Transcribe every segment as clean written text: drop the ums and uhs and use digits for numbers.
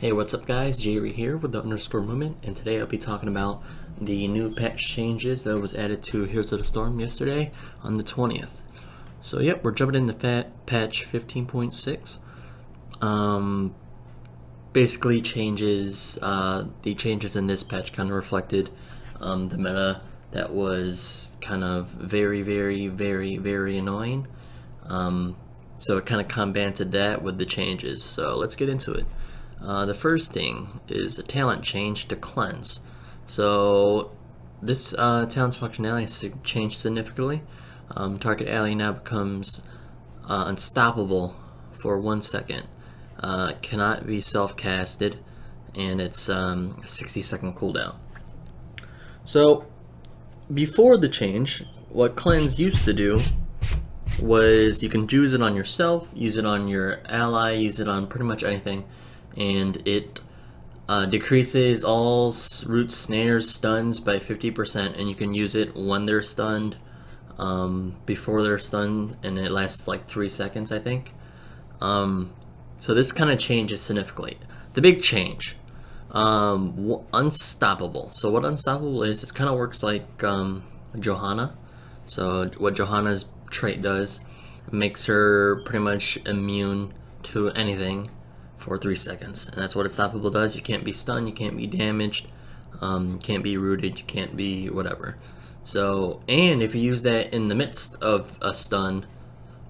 Hey, what's up guys? Jerry here with the underscore movement, and today I'll be talking about the new patch changes that was added to Heroes of the Storm yesterday on the 20th. So yep, we're jumping into patch 15.6. Basically changes, the changes in this patch kind of reflected the meta that was kind of very annoying. So it kind of combated that with the changes. So let's get into it. The first thing is a talent change to cleanse. So this talent's functionality has changed significantly. Target ally now becomes unstoppable for 1 second. Cannot be self-casted, and it's a 60-second cooldown. So before the change, what cleanse used to do was you can use it on yourself, use it on your ally, use it on pretty much anything, and it decreases all root snares stuns by 50%, and you can use it when they're stunned, before they're stunned, and it lasts like 3 seconds, I think. So this kind of changes significantly. The big change, unstoppable. So what unstoppable is, it kind of works like Johanna. So what Johanna's trait does, makes her pretty much immune to anything for 3 seconds, and that's what unstoppable does. You can't be stunned, you can't be damaged, you can't be rooted, you can't be whatever. So, and if you use that in the midst of a stun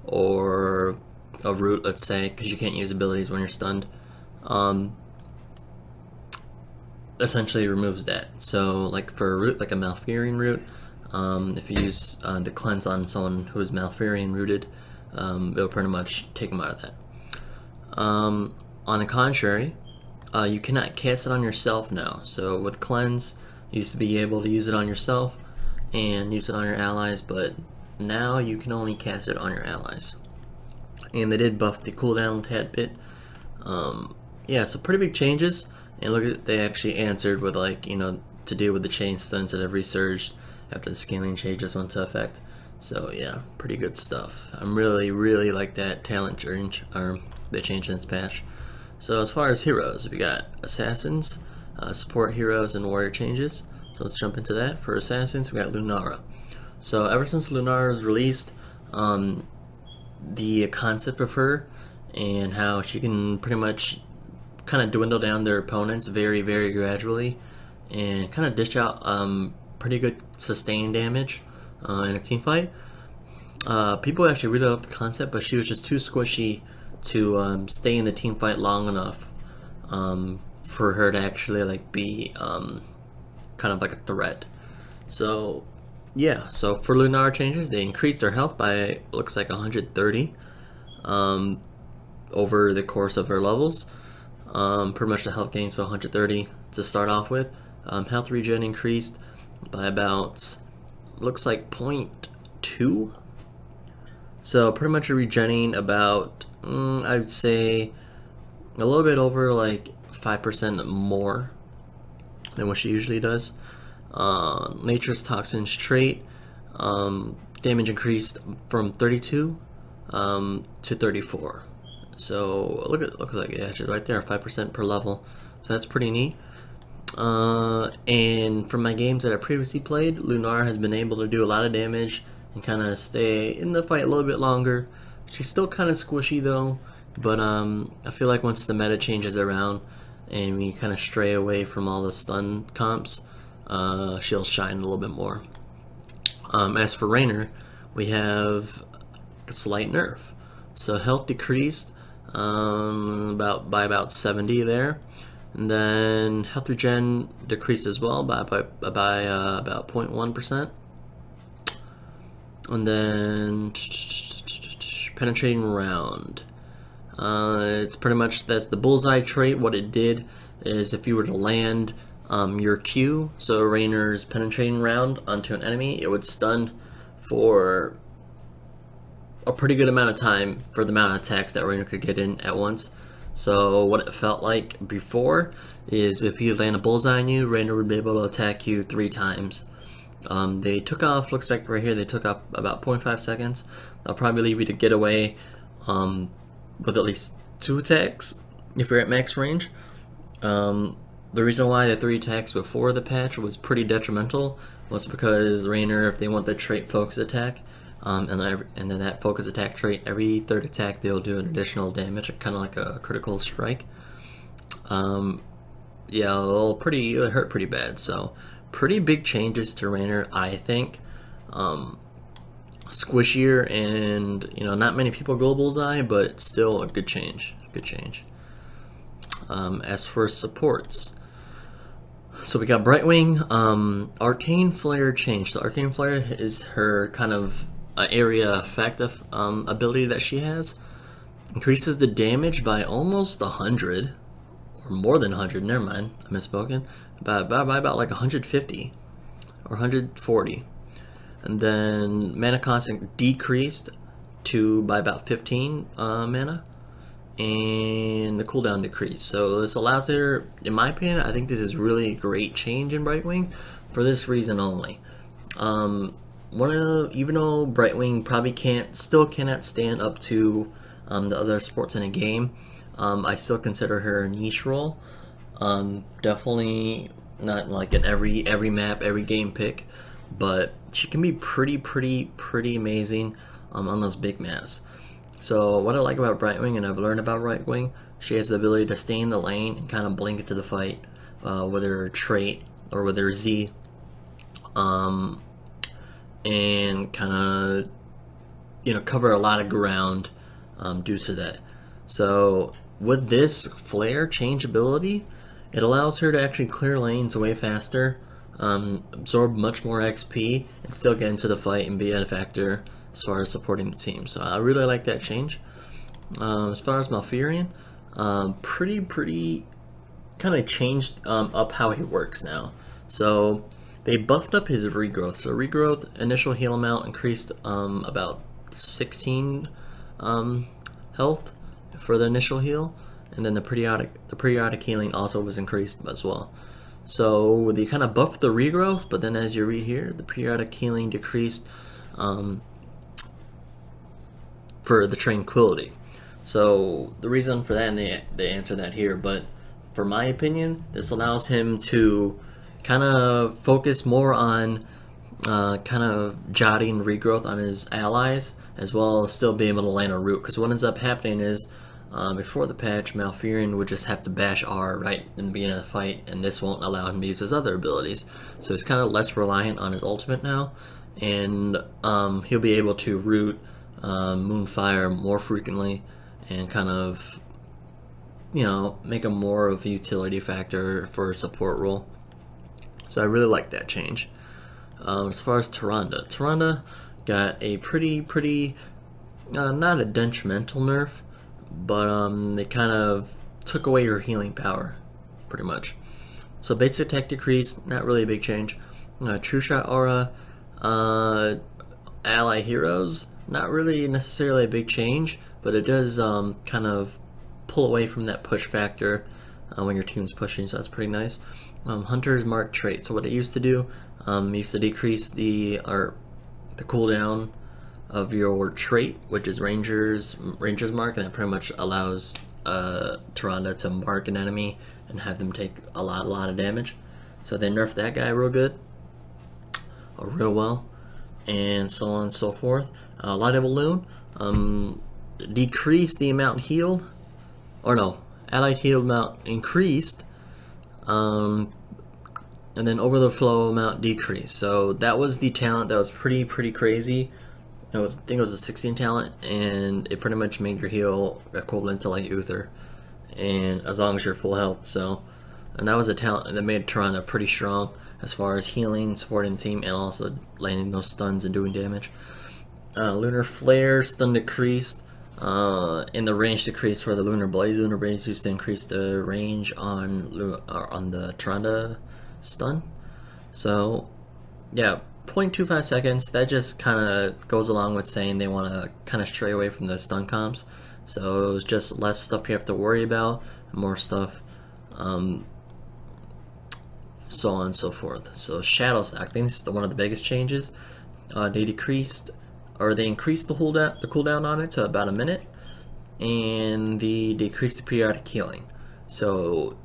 or a root, let's say, because you can't use abilities when you're stunned, essentially removes that. So like for a root, like a Malfurion root, if you use the cleanse on someone who is Malfurion rooted, it'll pretty much take them out of that. On the contrary, you cannot cast it on yourself now. So with cleanse, you used to be able to use it on yourself and use it on your allies, but now you can only cast it on your allies. And they did buff the cooldown a tad bit. Yeah, so pretty big changes. And look at, they actually answered with, like, you know, to deal with the chain stuns that have resurged after the scaling changes went into effect. So yeah, pretty good stuff. I'm really like that talent change, or they changed in this patch. So as far as heroes, we got assassins, support heroes, and warrior changes. So let's jump into that. For assassins, we got Lunara. So ever since Lunara was released, the concept of her and how she can pretty much kind of dwindle down their opponents very gradually and kind of dish out pretty good sustained damage in a team fight. People actually really love the concept, but she was just too squishy to stay in the team fight long enough for her to actually like be kind of like a threat. So yeah, so for Lunara changes, they increased her health by, looks like 130 over the course of her levels. Pretty much the health gain, so 130 to start off with. Health regen increased by about, looks like 0.2. So pretty much regenerating about, I would say a little bit over like 5% more than what she usually does. Nature's Toxins trait, damage increased from 32 to 34. So looks like it actually right there, 5% per level. So that's pretty neat. And from my games that I previously played, Lunara has been able to do a lot of damage and kind of stay in the fight a little bit longer. She's still kind of squishy though, but I feel like once the meta changes around and we kind of stray away from all the stun comps, she'll shine a little bit more. As for Raynor, we have a slight nerf. So health decreased by about 70 there, and then health regen decreased as well by about 0.1%. And then penetrating round. It's pretty much, that's the bullseye trait. What it did is if you were to land your Q, so Raynor's penetrating round, onto an enemy, it would stun for a pretty good amount of time for the amount of attacks that Raynor could get in at once. So what it felt like before is if you land a bullseye on you, Raynor would be able to attack you 3 times. They took off, looks like right here, they took off about 0.5 seconds. They'll probably leave you to get away with at least 2 attacks if you're at max range. The reason why the 3 attacks before the patch was pretty detrimental was because Rainer, if they want the trait focus attack, and then that focus attack trait, every 3rd attack they'll do an additional damage, kind of like a critical strike. Yeah, it hurt pretty bad. So pretty big changes to Rainer, I think. Squishier, and not many people go bullseye, but still a good change. Good change. As for supports, so we got Brightwing, Arcane Flare change. So Arcane Flare is her kind of area effect ability that she has. Increases the damage by almost 100, or more than 100. Never mind, I misspoken. By about like 150 or 140. And then mana constant decreased by about 15 mana, and the cooldown decreased. So this allows her, in my opinion, I think this is really a great change in Brightwing for this reason only. Even though Brightwing probably still cannot stand up to the other sports in a game, I still consider her a niche role. Definitely not like an every map, every game pick, but she can be pretty amazing on those big maps. So what I like about Brightwing, and I've learned about Brightwing, she has the ability to stay in the lane and kind of blink into the fight with her trait or with her Z, and kind of cover a lot of ground due to that. So with this flare change ability, it allows her to actually clear lanes way faster, absorb much more XP, and still get into the fight and be a factor as far as supporting the team. So I really like that change. As far as Malfurion, pretty kind of changed up how he works now. So they buffed up his regrowth. So regrowth initial heal amount increased about 16 health for the initial heal, and then the periodic healing also was increased as well. So they kind of buffed the regrowth, but then as you read here, the periodic healing decreased for the tranquility. So the reason for that, and they answer that here, but for my opinion, this allows him to kind of focus more on kind of jotting regrowth on his allies, as well as still be able to land a root. Because what ends up happening is, before the patch, Malfurion would just have to bash R right in the beginning of the fight, and this won't allow him to use his other abilities. So he's kind of less reliant on his ultimate now, and he'll be able to root Moonfire more frequently, and kind of, make him more of a utility factor for a support role. So I really like that change. As far as Tyrande got a pretty not a detrimental nerf, but they kind of took away her healing power, pretty much. So basic attack decreased, not really a big change. True Shot Aura, ally heroes, not really necessarily a big change, but it does kind of pull away from that push factor when your team's pushing, so that's pretty nice. Hunter's Mark trait. So what it used to do, used to decrease the cooldown of your trait, which is Ranger's Mark, and that pretty much allows Tyrande to mark an enemy and have them take a lot of damage. So they nerfed that guy real good, or real well, and so on and so forth. Light of Balloon decreased the amount healed, or no, allied healed amount increased, and then overflow amount decreased. So that was the talent that was pretty crazy. I think it was a 16 talent, and it pretty much made your heal equivalent to like Uther, and as long as you're full health. So, and that was a talent that made Tyrande pretty strong as far as healing, supporting the team, and also landing those stuns and doing damage. Lunar Flare, stun decreased, and the range decreased for the Lunar Blaze. Lunar Blaze used to increase the range on the Tyrande stun. So, yeah. 0.25 seconds, that just kind of goes along with saying they want to kind of stray away from the stun comps. So it was just less stuff you have to worry about, more stuff, so on and so forth. So Shadow Stack, I think this is one of the biggest changes. They increased the cooldown on it to about a minute, and they decreased the periodic healing. So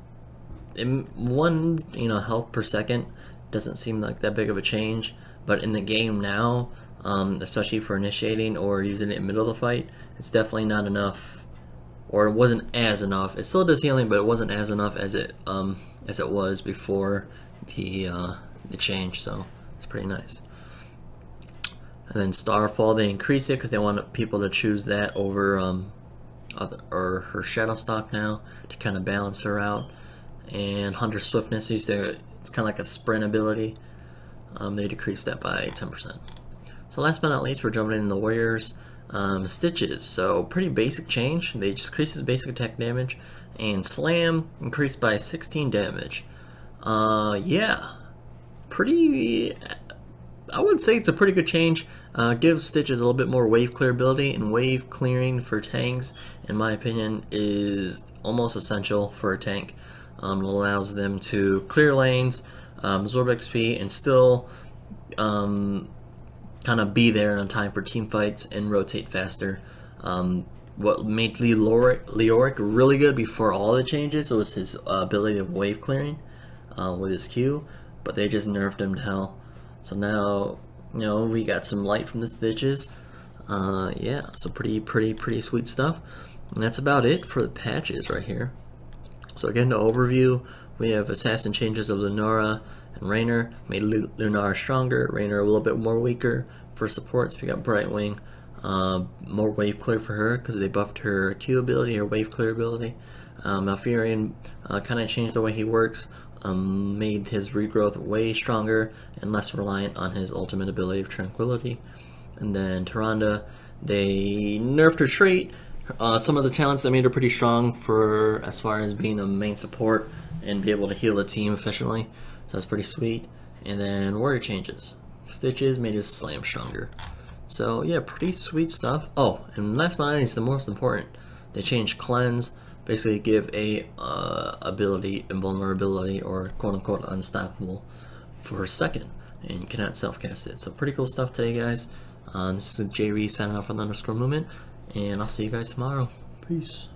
one, health per second doesn't seem like that big of a change, but in the game now, especially for initiating or using it in the middle of the fight, it's definitely not enough, or it wasn't as enough. It still does healing, but it wasn't as enough as it was before the change. So it's pretty nice. And then Starfall, they increase it because they want people to choose that over or her Shadow Stalk now to kind of balance her out. And Hunter Swiftness, it's kind of like a sprint ability. They decreased that by 10%. So last but not least, we're jumping in the Warriors. Stitches, so pretty basic change. They just increase his basic attack damage, and Slam increased by 16 damage. Yeah, pretty. I would say it's a pretty good change. Gives Stitches a little bit more wave clear ability, and wave clearing for tanks, in my opinion, is almost essential for a tank. It allows them to clear lanes, absorb XP, and still kind of be there on time for team fights and rotate faster. What made Leoric really good before all the changes was his ability of wave clearing with his Q, but they just nerfed him to hell. So now, we got some light from the Stitches. Yeah, so pretty sweet stuff. And that's about it for the patches right here. So again, the overview, we have Assassin changes of Lunara and Raynor. Made Lunara stronger, Raynor a little bit more weaker. For supports, we got Brightwing, more wave clear for her because they buffed her Q ability, her wave clear ability. Malfurion kind of changed the way he works, made his regrowth way stronger and less reliant on his ultimate ability of Tranquility. And then Tyrande, they nerfed her trait. Some of the talents that made her pretty strong for as far as being a main support and be able to heal the team efficiently. So that's pretty sweet. And then Warrior changes. Stitches made his Slam stronger. So yeah, pretty sweet stuff. Oh, and last but not least, the most important, they changed Cleanse. Basically give a ability, invulnerability, or quote-unquote unstoppable for a second, and you cannot self-cast it. So pretty cool stuff today, guys. This is JRE signing off on the _movement, and I'll see you guys tomorrow. Peace.